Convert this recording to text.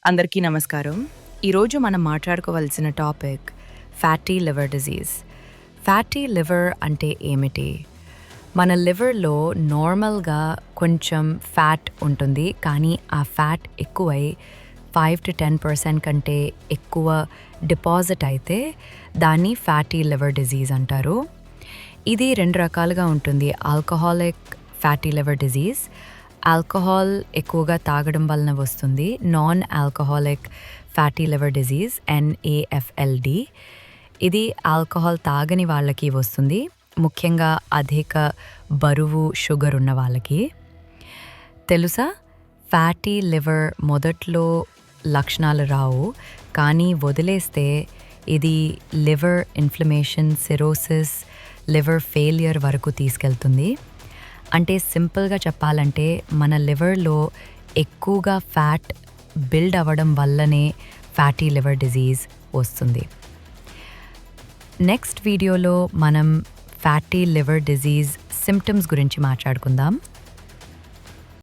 అందరికీ నమస్కారం. ఈరోజు మనం మాట్లాడుకోవాల్సిన topic fatty liver disease. Fatty liver అంటే ఏమిటి? మన లివర్‌లో నార్మల్‌గా కొంచెం ఫ్యాట్ ఉంటుంది. కానీ ఆ ఫ్యాట్ ఎక్కువై 5-10% కంటే ఎక్కువ డిపాజిట్ అయితే దాన్ని ఫ్యాటీ లివర్ డిజీజ్ అంటారు. ఇది 2 రకాలుగా ఉంటుంది. Alcoholic fatty liver disease, alcohol ఎక్కువగా తాగడం వలన వస్తుంది. Non alcoholic fatty liver disease NAFLD. ఇది ఆల్కహాల్ తాగని వాళ్ళకి వస్తుంది. ముఖ్యంగా అధిక బరువు, షుగర్ ఉన్న వాళ్ళకి. తెలుసా? ఫ్యాటీ లివర్ మొదట్లో లక్షణాలు రావు, కానీ వదిలేస్తే ఇది liver inflammation, cirrhosis, liver failure వరకు తీసుకెళ్తుంది. అంటే సింపుల్గా చెప్పాలంటే మన లివర్లో ఎక్కువగా ఫ్యాట్ బిల్డ్ అవ్వడం వల్లనే ఫ్యాటీ లివర్ డిజీజ్ వస్తుంది. నెక్స్ట్ వీడియోలో మనం ఫ్యాటీ లివర్ డిజీజ్ సిమ్టమ్స్ గురించి మాట్లాడుకుందాం.